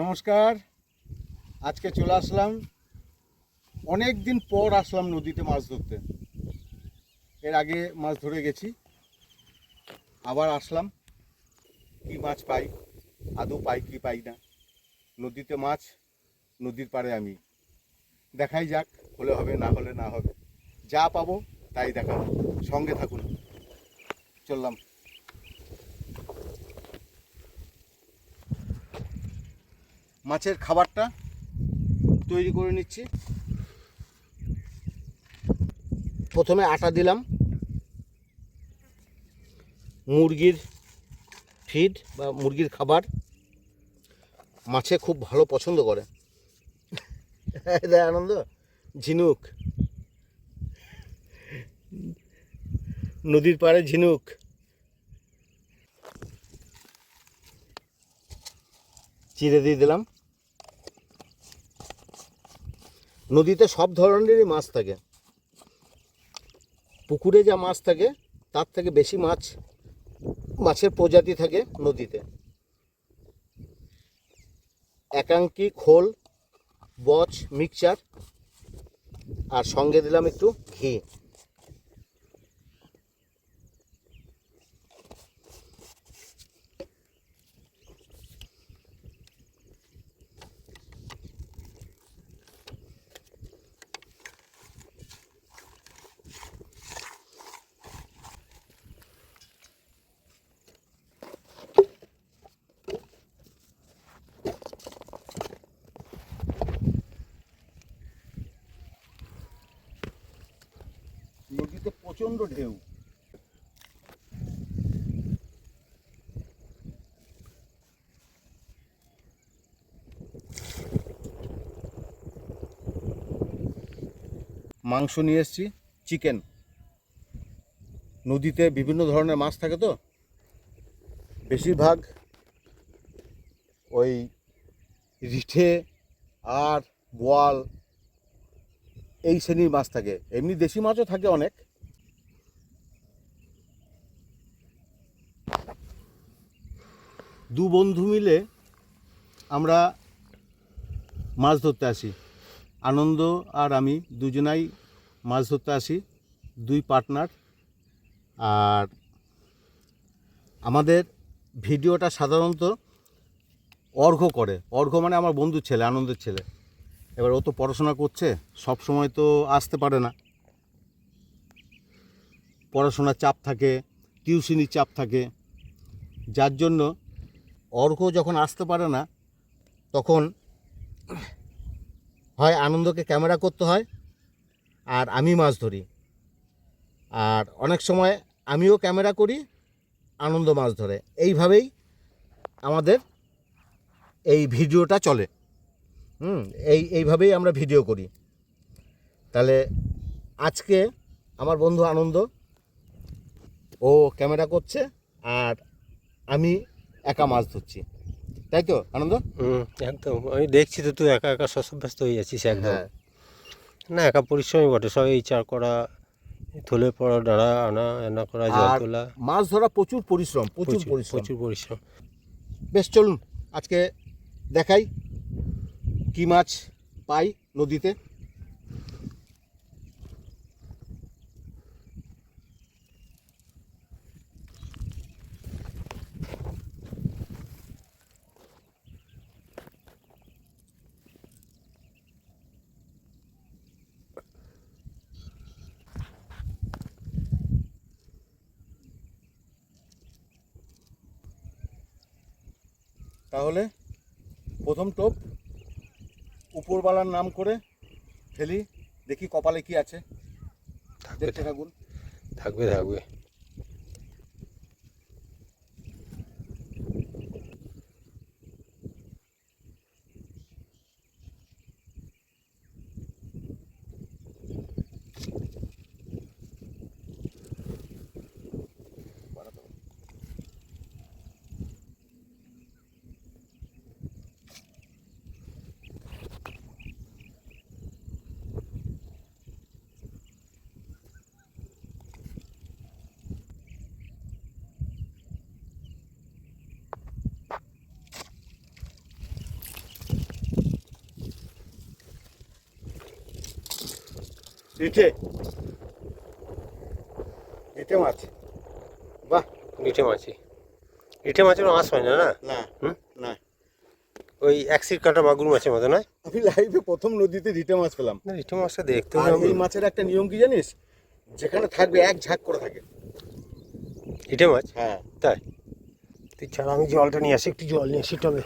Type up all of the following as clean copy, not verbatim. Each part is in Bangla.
নমস্কার। আজকে চলে আসলাম, অনেক দিন পর আসলাম নদীতে মাছ ধরতে। এর আগে মাছ ধরে গেছি, আবার আসলাম। কি মাছ পাই, আদৌ পাই কি পাই না। নদীতে মাছ, নদীর পাড়ে আমি। দেখাই যাক, হলে হবে, না হলে না হবে। যা পাবো তাই দেখাবো, সঙ্গে থাকুন। চললাম। মাছের খাবারটা তৈরি করে নিচ্ছি। প্রথমে আটা দিলাম, মুরগির ফিড বা মুরগির খাবার মাছে খুব ভালো পছন্দ করে। দেয় আনন্দ, ঝিনুক, নদীর পাড়ে ঝিনুক। চিড়ে দিয়ে দিলাম। নদীতে সব ধরনেরই মাছ থাকে, পুকুরে যা মাছ থাকে তার থেকে বেশি মাছের প্রজাতি থাকে নদীতে। একাঙ্কি, খোল, বচ, মিক্সচার, আর সঙ্গে দিলাম একটু ঘি। নদীতে প্রচণ্ড ঢেউ। মাংস নিয়ে এসেছি, চিকেন। নদীতে বিভিন্ন ধরনের মাছ থাকে, তো বেশিরভাগ ওই রিঠে আর বোয়াল এই শ্রেণীর মাছ থাকে। এমনি দেশি মাছও থাকে অনেক। দু বন্ধু মিলে আমরা মাছ ধরতে আসি। আনন্দ আর আমি দুজনাই মাছ ধরতে আসি, দুই পার্টনার। আর আমাদের ভিডিওটা সাধারণত অর্ঘ্য করে। অর্ঘ্য মানে আমার বন্ধুর ছেলে, আনন্দের ছেলে। এবার ও তো পড়াশোনা করছে, সব সময় তো আসতে পারে না। পড়াশোনার চাপ থাকে, টিউশনির চাপ থাকে, যার জন্য অর্ঘ্য যখন আসতে পারে না, তখন হয় আনন্দকে ক্যামেরা করতে হয় আর আমি মাছ ধরি। আর অনেক সময় আমিও ক্যামেরা করি, আনন্দ মাছ ধরে। এইভাবেই আমাদের এই ভিডিওটা চলে। এইভাবেই আমরা ভিডিও করি। তাহলে আজকে আমার বন্ধু আনন্দ, ও ক্যামেরা করছে আর আমি একা মাছ ধরছি, তাই তো আনন্দ? একদম। আমি দেখছি তো তুই একা একা ব্যস্ত হয়ে যাচ্ছিস একদম। হ্যাঁ। না, একা পরিশ্রমই বটে, সব এই চার করা, থলে পড়া, ডাড়া আনা, এনা করা, জল আর তোলা। মাছ ধরা প্রচুর পরিশ্রম, প্রচুর প্রচুর পরিশ্রম। প্রচুর পরিশ্রম। বেশ, চলুন আজকে দেখাই কি মাছ পাই নদীতে। তাহলে প্রথম টোপ উপরবালার নাম করে ফেলি, দেখি কপালে কি আছে। থাকবে দেখতে থাকুন। থাকবে থাকবে। রিঠে রিঠে মাছ, বাহ। রিঠে মাছই, রিঠে মাছের মাছ হয় না, না না হুম? না, ওই এক সিট কাটা মাগুর মাছের মতো নয়। আমি লাইফে প্রথম নদীতে রিঠে মাছ পেলাম। না, রিঠে মাছটা দেখতে আর এই মাছের একটা নিয়ম কি জানিস, যেখানে থাকবে এক ঝাঁক করে থাকে। রিঠে মাছ, হ্যাঁ, তাই? তুই ছাড়া, আমি জলটা নিয়ে আসি, একটু জল নিয়ে আসি তবে।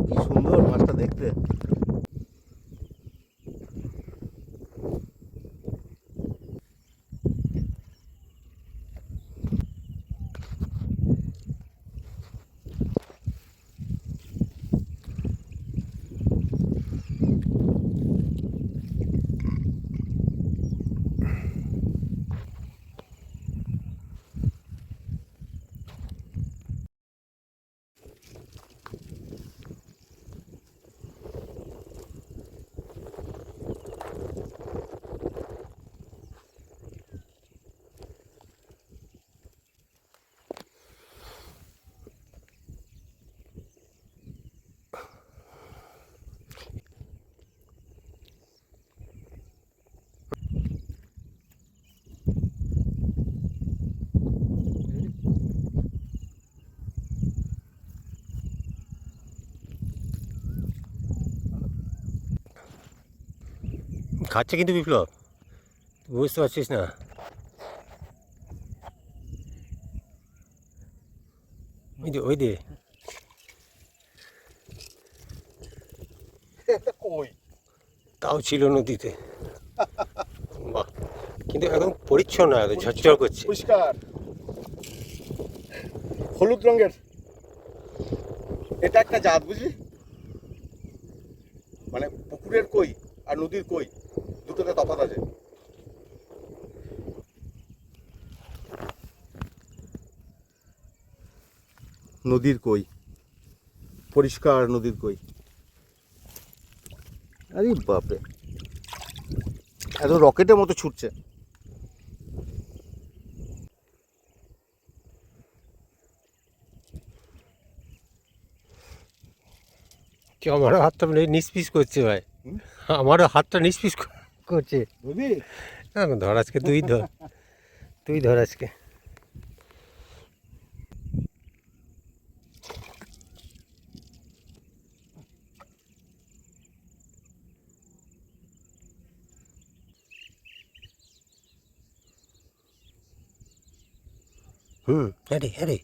কি সুন্দর মাছটা দেখতে। খাচ্ছে কিন্তু বিপ্লব, তুই বুঝতে পারছিস না। ওই যে, ওই দে, কই তাও ছিল নদীতে। বাহ, কিন্তু একদম পরিচ্ছন্ন, একদম ঝরঝর করছে। পরিষ্কার হলুদ রঙের, এটা একটা জাত বুঝলি, মানে পুকুরের কই আর নদীর কই দুটোতে তফাৎ আছে। নদীর কই, পরিষ্কার নদীর কই। আরে বাপরে, এত রকেটের মতো ছুটছে। কি, আমারও হাতটা নিষ্পিস করছে ভাই, আমারও হাতটা নিষ্পিস করছে। বুঝলি, না, ধর আজকে, তুই ধর, তুই ধর আজকে। হ্যাঁ রে, হ্যাঁ রে।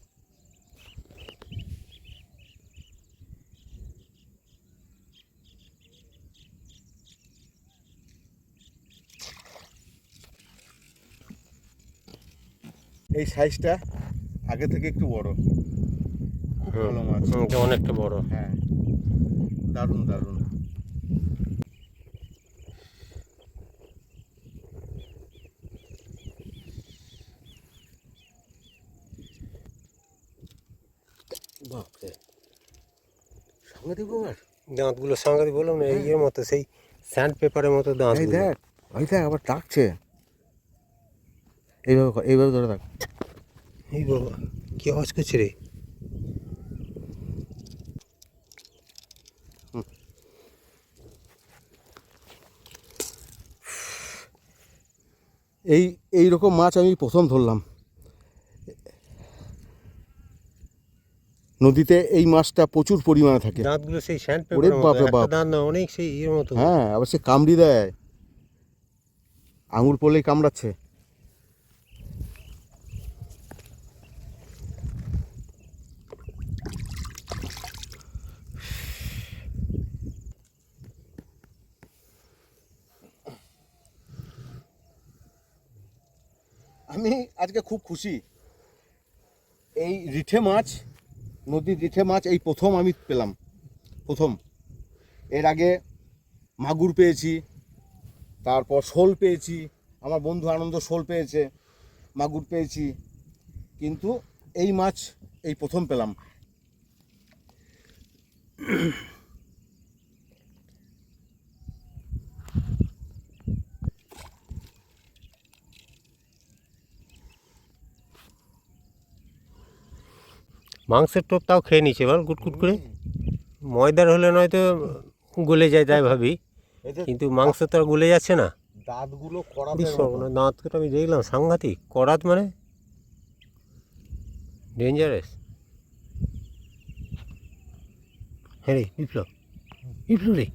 এই সাইজটা আগে থেকে একটু বড়, খুব ভালো মাছ। এটা অনেকটা বড়। হ্যাঁ, দারুণ দারুণ। বাপরে, সঙ্গে দিব আর দাঁতগুলো সাংঘাতিক, বললাম না, এই এর মতো, সেই স্যান্ড পেপারের মতো দাঁত। এই দেখ, ওই দেখ আবার ডাকছে। এইভাবে এইভাবে ধরে থাক। এই বাবা, কি আওয়াজ করছে রে? এই রকম মাছ আমি প্রথম ধরলাম নদীতে। এই মাছটা প্রচুর পরিমাণে থাকে। দাঁতগুলো সেই স্যান্ড ওরে পেপারের মতো, বাপরে একটা বাপ। দাঁত না, অনেক সেই এর মতো। হ্যাঁ, আবার সে কামড়ি দেয়, আঙুল পড়লেই কামড়াচ্ছে। আমি আজকে খুব খুশি, এই রিঠে মাছ, নদীর রিঠে মাছ এই প্রথম আমি পেলাম, প্রথম। এর আগে মাগুর পেয়েছি, তারপর শোল পেয়েছি, আমার বন্ধু আনন্দ শোল পেয়েছে, মাগুর পেয়েছি, কিন্তু এই মাছ এই প্রথম পেলাম। মাংসের টোপ তাও খেয়ে নিচ্ছে বল কুটকুট করে। ময়দার হলে নয়তো গলে যায় তাই ভাবি, এদের কিন্তু মাংস তো আর গলে যাচ্ছে না। দাঁতগুলো করাতে বিশ্ব দাঁতটা আমি দেখলাম সাংঘাতিক করাত, মানে ডেঞ্জারাস। হ্যাঁ রে বিপ্লব, বিপ্লব রে,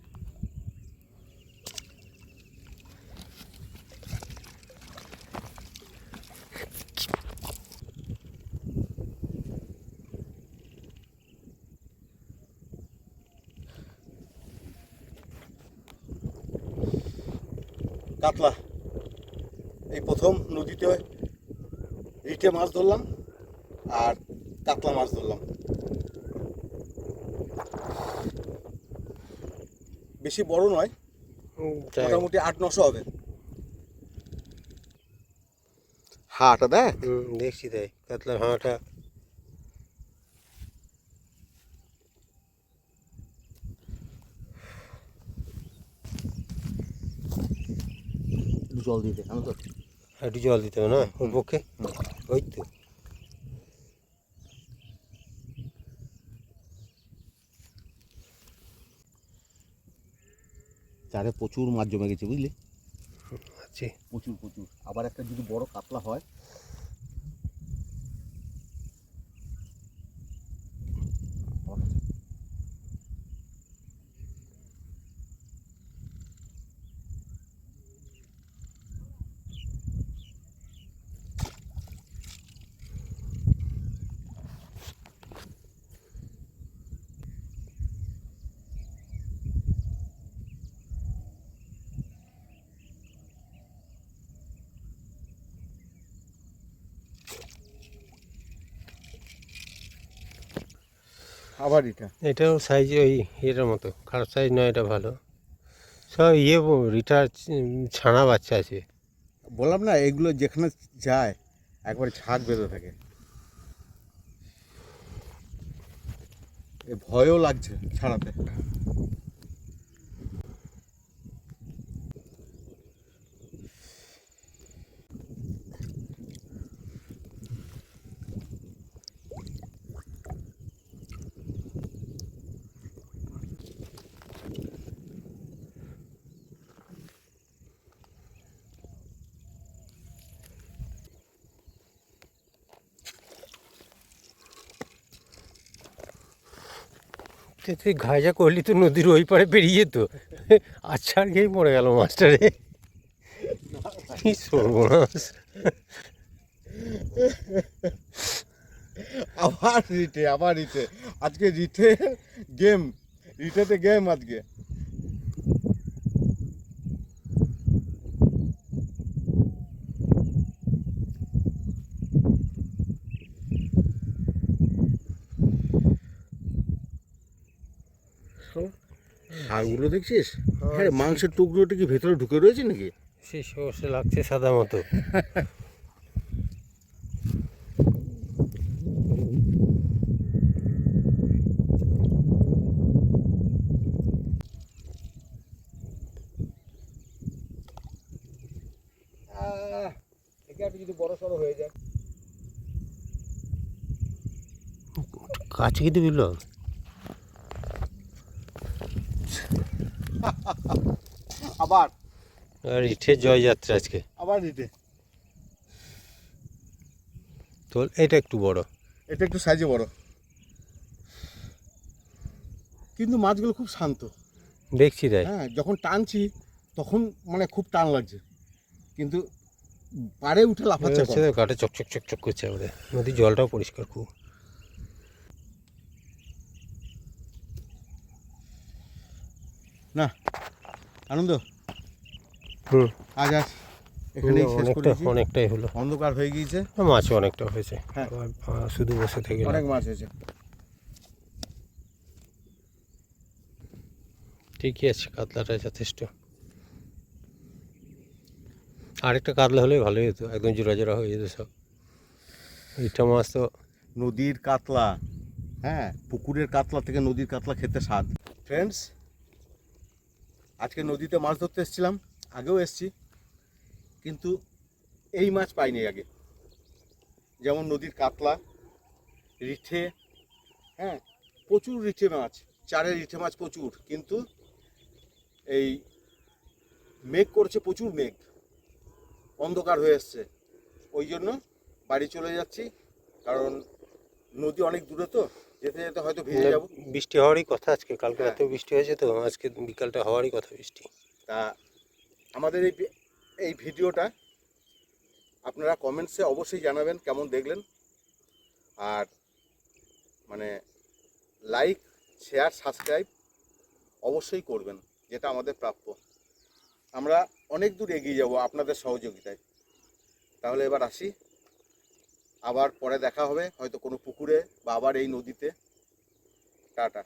কাতলা। এই প্রথম নদীতে রিঠে মাছ ধরলাম আর কাতলা মাছ ধরলাম। বেশি বড় নয়, মোটামুটি 8-900 হবে। হাটা দেখ, দেখছি তাই কাতলা ভাঙাটা। জল দিতে জানো তো। একটু জল দিতে হবে না ওর পক্ষে, ওই তো। চারে প্রচুর মাছ জমে গেছে বুঝলি, আচ্ছা প্রচুর প্রচুর। আবার একটা যদি বড় কাতলা হয়, আবার এটা এটাও সাইজ ওই এটার মতো, খারাপ সাইজ নয়, এটা ভালো। সব রিটার ছানা বাচ্চা আছে। বললাম না, এগুলো যেখানে যায় একবারে ঝাঁক বেঁধে থাকে। এ ভয়ও লাগছে ছাড়াতে। তুই ঘাইজা করলি তো নদীর ওই পারে পেরিয়ে যেত। আচ্ছা আর খেয়েই পড়ে গেল মাছটারে, কি সর্বনাশ। আবার রিটে, আবার রিটে। আজকে রিটে গেম, রিটেতে গেম আজকে। হাড়গুলো দেখছিস? হ্যাঁ, মাংসের টুকরোটা কি ভেতরে ঢুকে রয়েছে নাকি? সে সর্ষে লাগছে সাদা মতো। এটা একটু যদি বড় সড়ো হয়ে যায়। কাছে কিন্তু বুঝলো, আবার আর ইটের জয়যাত্রা আজকে। আবার রিটে। তো এটা একটু বড়, এটা একটু সাইজে বড়, কিন্তু মাছগুলো খুব শান্ত। দেখছি তাই। হ্যাঁ, যখন টানছি তখন মানে খুব টান লাগছে, কিন্তু পাড়ে উঠে লাফাচ্ছে হচ্ছে কম। তো কাটে চকচক চকচক করছে আমাদের নদীর জলটাও পরিষ্কার খুব। না আনন্দ, হুম, আজ আজ এখানেই শেষ অনেকটা করেছি। অনেকটাই হলো, অন্ধকার হয়ে গিয়েছে। মাছও অনেকটা হয়েছে। হ্যাঁ। আবার শুধু বসে থেকে অনেক মাছ হয়েছে। ঠিকই আছে, কাতলাটা যথেষ্ট। আরেকটা কাতলা হলেই ভালোই হতো, একদম জোড়া জোড়া হয়ে যেত সব। ইটা মাছ তো নদীর কাতলা, হ্যাঁ, পুকুরের কাতলা থেকে নদীর কাতলা খেতে স্বাদ। ফ্রেন্ডস, আজকে নদীতে মাছ ধরতে এসেছিলাম, আগেও এসেছি, কিন্তু এই মাছ পাইনি আগে। যেমন নদীর কাতলা, রিঠে, হ্যাঁ, প্রচুর রিঠে মাছ, চারের রিঠে মাছ প্রচুর, কিন্তু এই মেঘ করছে, প্রচুর মেঘ, অন্ধকার হয়ে এসছে, ওই জন্য বাড়ি চলে যাচ্ছি। কারণ নদী অনেক দূরে, তো যেতে যেতে হয়তো ভিজে যাব। বৃষ্টি হওয়ারই কথা আজকে, কালকে হ্যাঁ। রাতেও বৃষ্টি হয়েছে, তো আজকে বিকালটা হওয়ারই কথা বৃষ্টি। তা আমাদের এই ভিডিওটা আপনারা কমেন্টসে অবশ্যই জানাবেন কেমন দেখলেন, আর মানে লাইক, শেয়ার, সাবস্ক্রাইব অবশ্যই করবেন, যেটা আমাদের প্রাপ্য। আমরা অনেক দূর এগিয়ে যাব আপনাদের সহযোগিতায়। তাহলে এবার আসি, আবার পরে দেখা হবে হয়তো কোনো পুকুরে বা আবার এই নদীতে। টাটা।